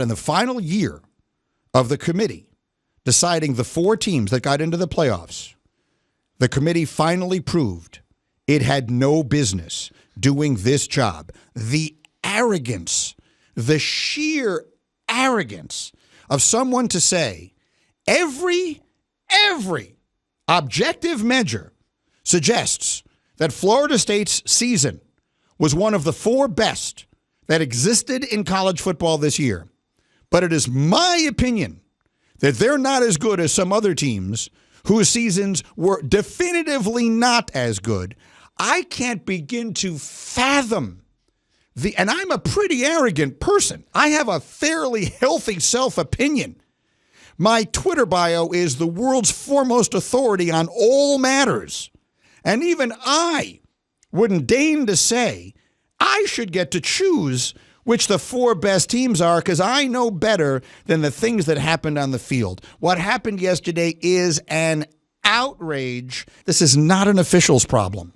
In the final year of the committee deciding the 4 teams that got into the playoffs, the committee finally proved it had no business doing this job. The arrogance, the sheer arrogance of someone to say every objective measure suggests that Florida State's season was one of the 4 best that existed in college football this year. But it is my opinion that they're not as good as some other teams whose seasons were definitively not as good. I can't begin to fathom and I'm a pretty arrogant person. I have a fairly healthy self-opinion. My Twitter bio is the world's foremost authority on all matters. And even I wouldn't deign to say I should get to choose which the 4 best teams are, because I know better than the things that happened on the field. What happened yesterday is an outrage. This is not an officials problem.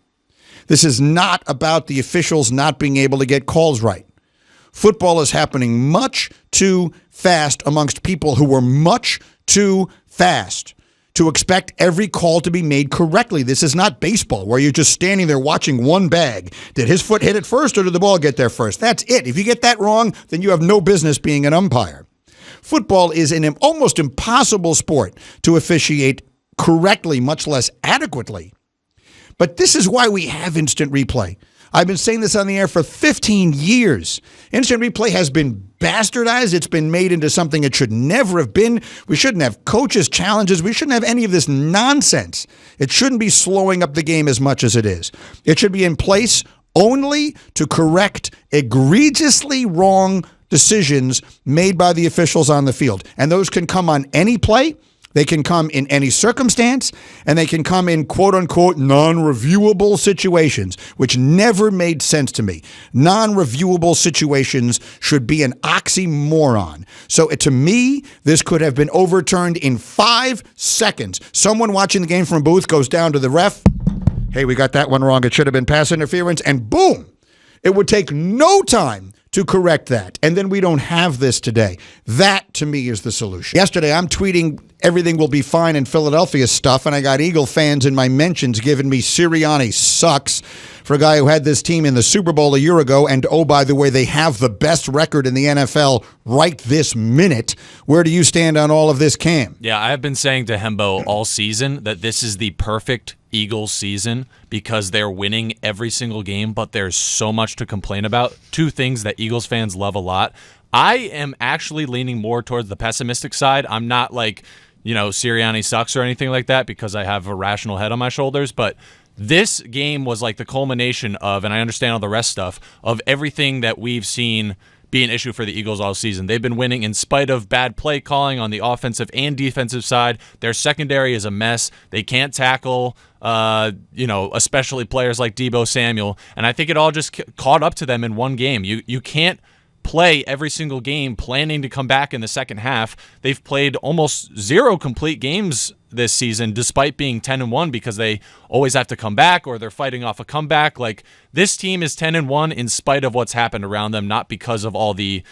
This is not about the officials not being able to get calls right. Football is happening much too fast amongst people who were much too fast to expect every call to be made correctly. This is not baseball where you're just standing there watching one bag. Did his foot hit it first or did the ball get there first? That's it. If you get that wrong, then you have no business being an umpire. Football is an almost impossible sport to officiate correctly, much less adequately. But this is why we have instant replay. I've been saying this on the air for 15 years. Instant replay has been bastardized. It's been made into something it should never have been. We shouldn't have coaches' challenges. We shouldn't have any of this nonsense. It shouldn't be slowing up the game as much as it is. It should be in place only to correct egregiously wrong decisions made by the officials on the field. And those can come on any play. They can come in any circumstance, and they can come in quote-unquote non-reviewable situations, which never made sense to me. Non-reviewable situations should be an oxymoron. So to me, this could have been overturned in 5 seconds. Someone watching the game from a booth goes down to the ref. Hey, we got that one wrong. It should have been pass interference, and boom. It would take no time to correct that. And then we don't have this today. That, to me, is the solution. Yesterday, I'm tweeting everything will be fine in Philadelphia stuff, and I got Eagle fans in my mentions giving me Sirianni sucks for a guy who had this team in the Super Bowl a year ago, and oh, by the way, they have the best record in the NFL right this minute. Where do you stand on all of this, Cam? Yeah, I've been saying to Hembo all season that this is the perfect Eagles season because they're winning every single game, but there's so much to complain about. 2 things that Eagles fans love a lot. I am actually leaning more towards the pessimistic side. I'm not like, Sirianni sucks or anything like that because I have a rational head on my shoulders, but this game was like the culmination of, and I understand all the rest stuff, of everything that we've seen be an issue for the Eagles all season. They've been winning in spite of bad play calling on the offensive and defensive side. Their secondary is a mess. They can't tackle, especially players like Deebo Samuel. And I think it all just caught up to them in one game. You can't play every single game planning to come back in the second half. They've played almost 0 complete games this season despite being 10-1 because they always have to come back or they're fighting off a comeback. Like, this team is 10-1 in spite of what's happened around them, not because of all the,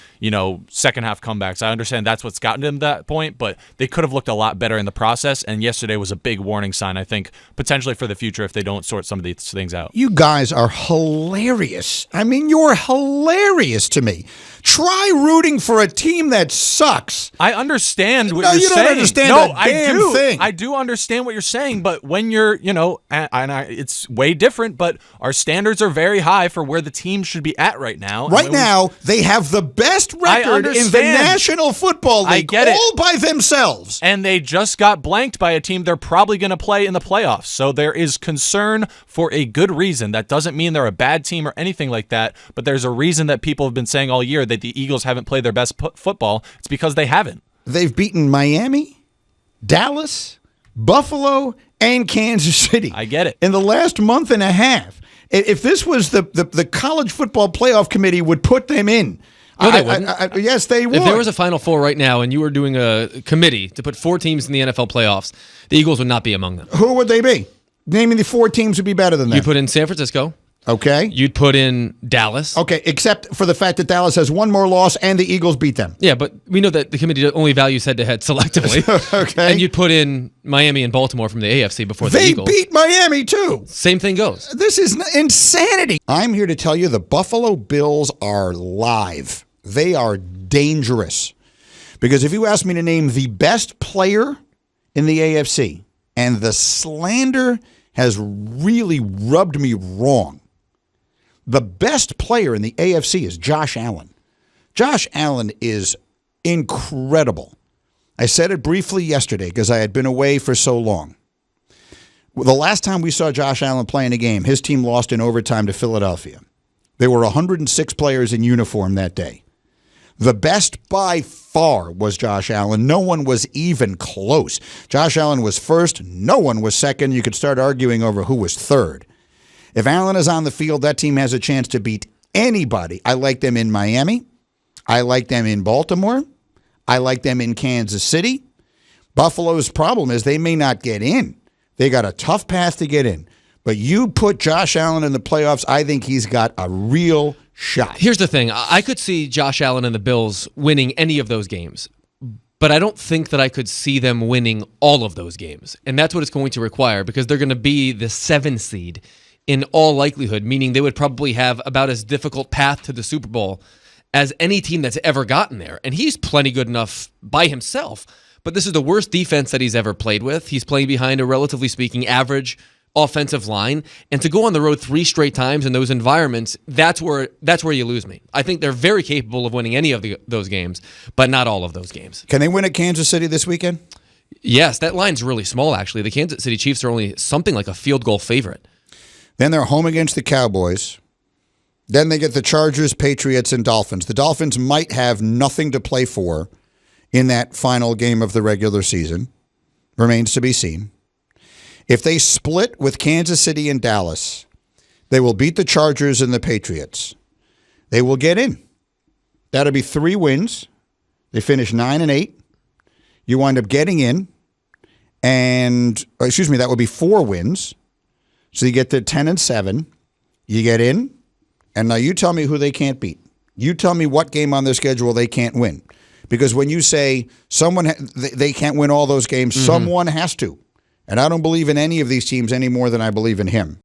second half comebacks. I understand that's what's gotten them to that point, but they could have looked a lot better in the process, and yesterday was a big warning sign, I think, potentially for the future if they don't sort some of these things out. You guys are hilarious. I mean, you're hilarious to me. Try rooting for a team that sucks. I understand what you're saying. No, you don't understand a damn thing. I do understand what you're saying, but when you're, it's way different, but our standards are very high for where the team should be at right now. Right now, they have the best record in the National Football League, I get it, all by themselves. And they just got blanked by a team they're probably going to play in the playoffs. So there is concern for a good reason. That doesn't mean they're a bad team or anything like that, but there's a reason that people have been saying all year that the Eagles haven't played their best football. It's because they haven't. They've beaten Miami, Dallas, Buffalo, and Kansas City. I get it. In the last month and a half. If this was the college football playoff committee would put them in. No, they wouldn't. Yes, they would. If there was a Final Four right now and you were doing a committee to put 4 teams in the NFL playoffs, the Eagles would not be among them. Who would they be? Naming the 4 teams would be better than that. You put in San Francisco, Okay. You'd put in Dallas. Okay, except for the fact that Dallas has one more loss and the Eagles beat them. Yeah, but we know that the committee only values head-to-head selectively. Okay. And you'd put in Miami and Baltimore from the AFC before the Eagles. They beat Miami, too. Same thing goes. This is insanity. I'm here to tell you the Buffalo Bills are live. They are dangerous. Because if you ask me to name the best player in the AFC, and the slander has really rubbed me wrong, the best player in the AFC is Josh Allen. Josh Allen is incredible. I said it briefly yesterday because I had been away for so long. The last time we saw Josh Allen play in a game, his team lost in overtime to Philadelphia. There were 106 players in uniform that day. The best by far was Josh Allen. No one was even close. Josh Allen was first. No one was second. You could start arguing over who was third. If Allen is on the field, that team has a chance to beat anybody. I like them in Miami. I like them in Baltimore. I like them in Kansas City. Buffalo's problem is they may not get in. They got a tough path to get in. But you put Josh Allen in the playoffs, I think he's got a real shot. Here's the thing. I could see Josh Allen and the Bills winning any of those games, but I don't think that I could see them winning all of those games. And that's what it's going to require because they're going to be the 7 seed in all likelihood, meaning they would probably have about as difficult path to the Super Bowl as any team that's ever gotten there. And he's plenty good enough by himself, but this is the worst defense that he's ever played with. He's playing behind a, relatively speaking, average offensive line, and to go on the road 3 straight times in those environments, that's where you lose me. I think they're very capable of winning any of those games, but not all of those games. Can they win at Kansas City this weekend? Yes, that line's really small, actually. The Kansas City Chiefs are only something like a field goal favorite. Then they're home against the Cowboys. Then they get the Chargers, Patriots, and Dolphins. The Dolphins might have nothing to play for in that final game of the regular season. Remains to be seen. If they split with Kansas City and Dallas, they will beat the Chargers and the Patriots. They will get in. That'll be 3 wins. They finish 9-8. You wind up getting in. And, that would be 4 wins. So you get to 10-7. You get in. And now you tell me who they can't beat. You tell me what game on their schedule they can't win. Because when you say they can't win all those games, someone has to. And I don't believe in any of these teams any more than I believe in him.